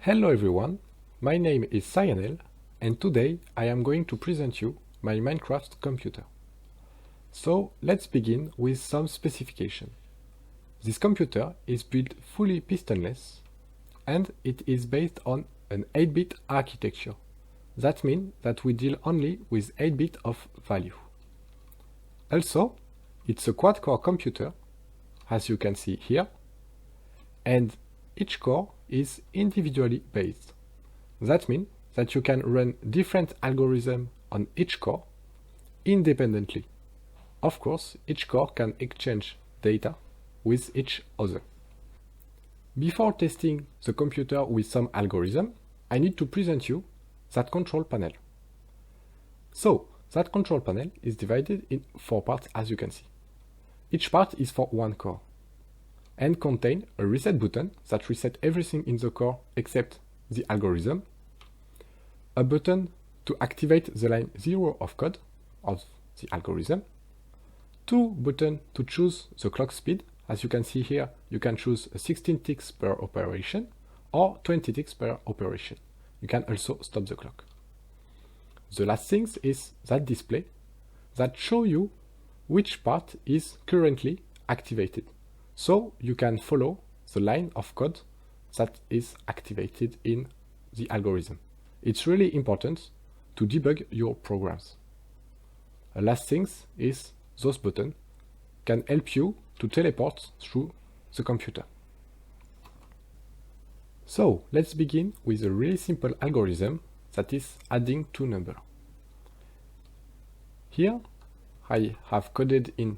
Hello everyone, my name is Cyanel and today I am going to present you my Minecraft computer. So let's begin with some specification. This computer is built fully pistonless and it is based on an 8-bit architecture. That means that we deal only with 8-bit of value. Also, it's a quad-core computer, as you can see here, and each core is individually based. That means that you can run different algorithms on each core independently. Of course, each core can exchange data with each other. Before testing the computer with some algorithm, I need to present you that control panel. So, that control panel is divided in 4 parts, as you can see. Each part is for one core and contain a reset button that resets everything in the core except the algorithm, a button to activate the line 0 of code of the algorithm, 2 buttons to choose the clock speed. As you can see here, you can choose 16 ticks per operation or 20 ticks per operation. You can also stop the clock. The last thing is that display that shows you which part is currently activated. So you can follow the line of code that is activated in the algorithm. It's really important to debug your programs. The last thing is those buttons can help you to teleport through the computer. So let's begin with a really simple algorithm that is adding 2 numbers. Here I have coded in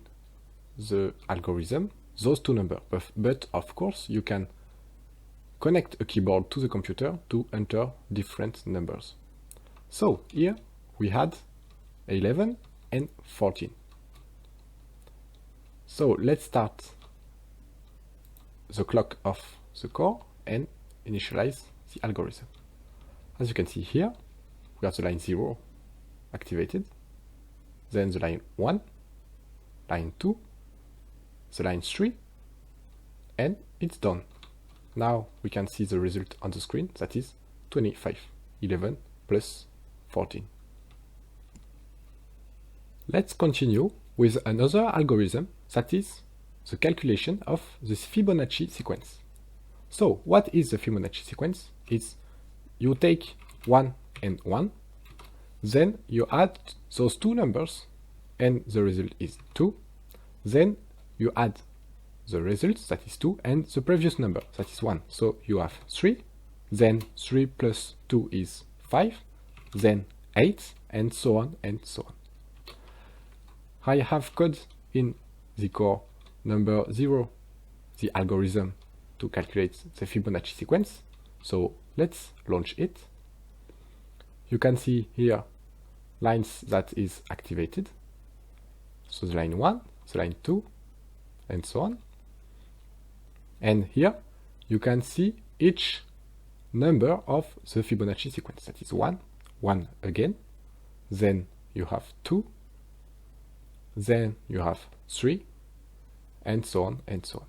the algorithm those 2 numbers, but of course you can connect a keyboard to the computer to enter different numbers. So here we had 11 and 14. So let's start the clock of the core and initialize the algorithm. As you can see here, we have the line 0 activated, then the line 1, line 2, the line 3, and it's done. Now we can see the result on the screen, that is 25, 11 plus 14. Let's continue with another algorithm, that is the calculation of this Fibonacci sequence. So what is the Fibonacci sequence? It's you take 1 and 1, then you add those 2 numbers and the result is 2, then you add the result, that is 2, and the previous number, that is 1. So you have 3, then 3 plus 2 is 5, then 8, and so on and so on. I have code in the core number 0, the algorithm to calculate the Fibonacci sequence. So let's launch it. You can see here lines that is activated. So the line 1, the line 2, and so on. And here you can see each number of the Fibonacci sequence. That is 1, 1 again, then you have 2, then you have 3, and so on and so on.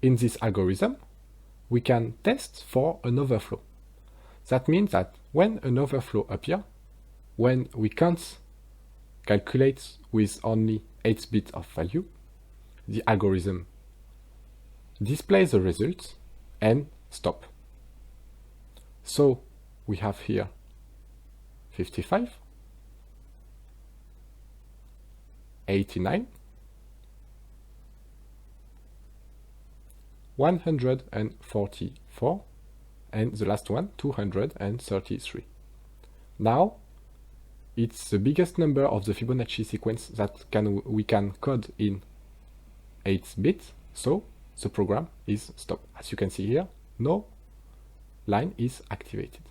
In this algorithm, we can test for an overflow. That means that when an overflow appears, when we can't calculate with only 8 bits of value, the algorithm displays the results and stop. So we have here 55, 89, 144, and the last one 233. Now it's the biggest number of the Fibonacci sequence that we can code in 8 bits, so the program is stopped. As you can see here, no line is activated.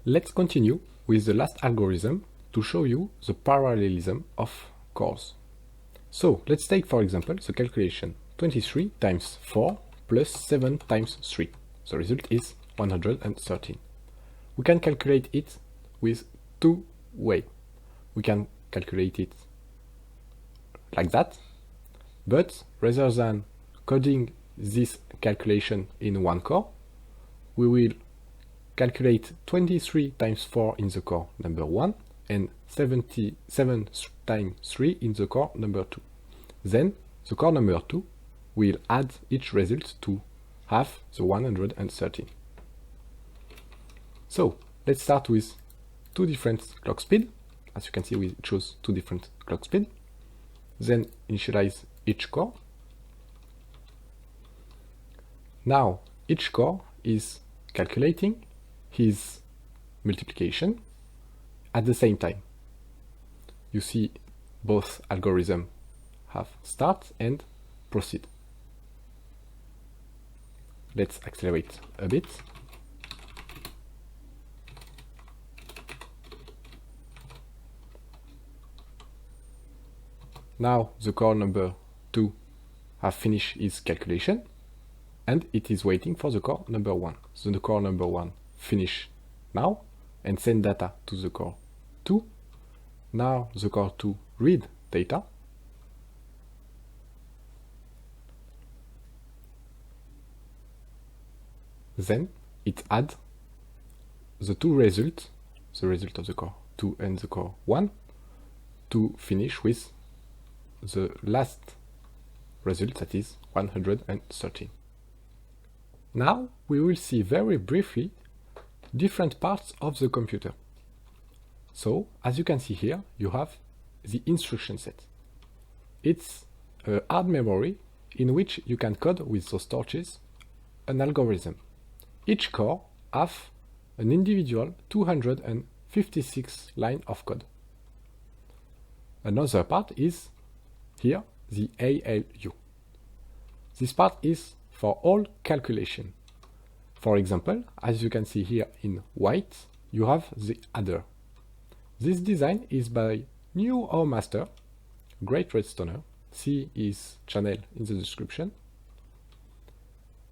Let's continue with the last algorithm to show you the parallelism of cores. So let's take for example the calculation 23 times 4 plus 7 times 3. The result is 113. We can calculate it with 2 ways. We can calculate it like that, but rather than coding this calculation in one core, we will calculate 23 times 4 in the core number 1 and 77 times 3 in the core number 2. Then the core number 2 will add each result to have the 113. So let's start with two different clock speed. As you can see, we chose two different clock speed. Then initialize each core. Now each core is calculating his multiplication at the same time. You see both algorithms have start and proceed. Let's accelerate a bit. Now the core number 2 have finished its calculation and it is waiting for the core number 1. So the core number 1 finish now and send data to the core 2. Now the core 2 read data. Then it adds the two results, the result of the core 2 and the core 1, to finish with the last result, that is 113. Now we will see very briefly different parts of the computer. So, as you can see here, you have the instruction set. It's a hard memory in which you can code with those torches an algorithm. Each core have an individual 256 line of code. Another part is here the ALU. This part is for all calculation. For example, as you can see here in white, you have the adder. This design is by New Master, Great Redstoner. See his channel in the description.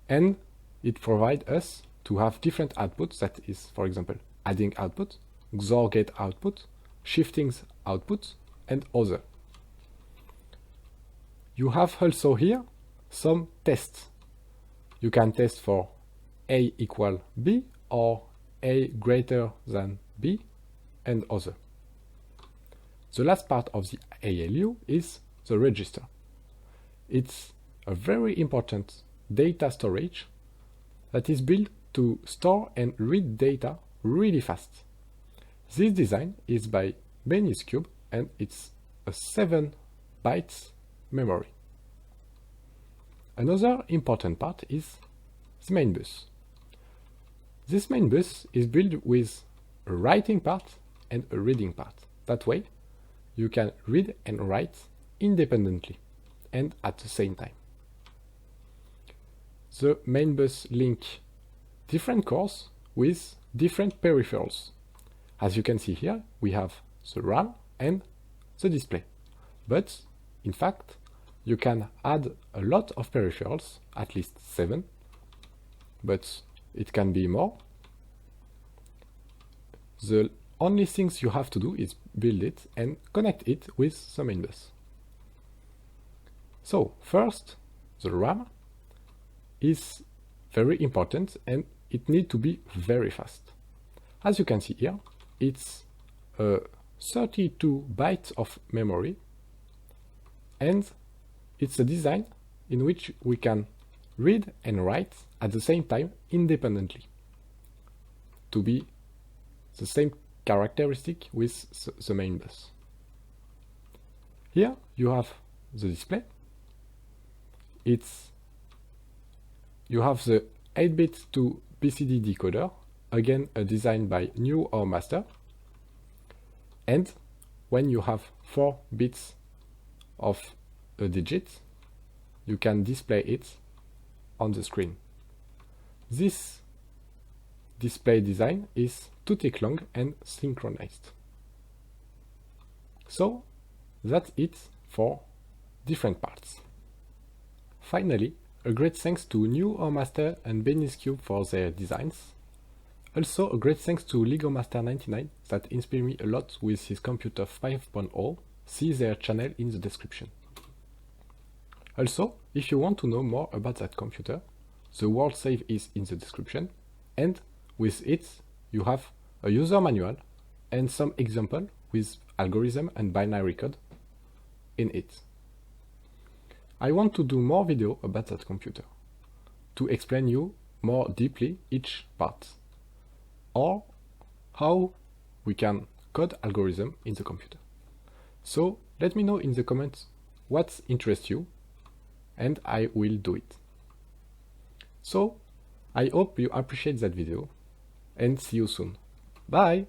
And it provides us to have different outputs, that is, for example, adding output, XOR gate output, shifting output, and other. You have also here some tests. You can test for A equal B or A greater than B and other. The last part of the ALU is the register. It's a very important data storage that is built to store and read data really fast. This design is by Benny's-Cube and it's a 7 bytes memory. Another important part is the main bus. This main bus is built with a writing part and a reading part. That way, you can read and write independently and at the same time. The main bus link different cores with different peripherals. As you can see here, we have the RAM and the display. But, in fact, you can add a lot of peripherals, at least 7, but it can be more. The only things you have to do is build it and connect it with the main bus. So, first, the RAM is very important and it needs to be very fast. As you can see here, it's 32 bytes of memory, and it's a design in which we can read and write at the same time independently to be the same characteristic with the main bus. Here you have the display. You have the 8-bit to BCD decoder, again a design by New Master. And when you have 4 bits of a digit, you can display it on the screen. This display design is 2-tick-long and synchronized. So that's it for different parts. Finally, a great thanks to New Master and Benny's-Cube for their designs. Also a great thanks to Lego Master 99 that inspired me a lot with his computer 5.0. See their channel in the description. Also, if you want to know more about that computer, the world save is in the description. and with it you have a user manual and some example with algorithm and binary code in it. I want to do more video about that computer, to explain you more deeply each part, or how we can code algorithm in the computer. So let me know in the comments what interests you, and I will do it. So I hope you appreciate that video, and see you soon. Bye!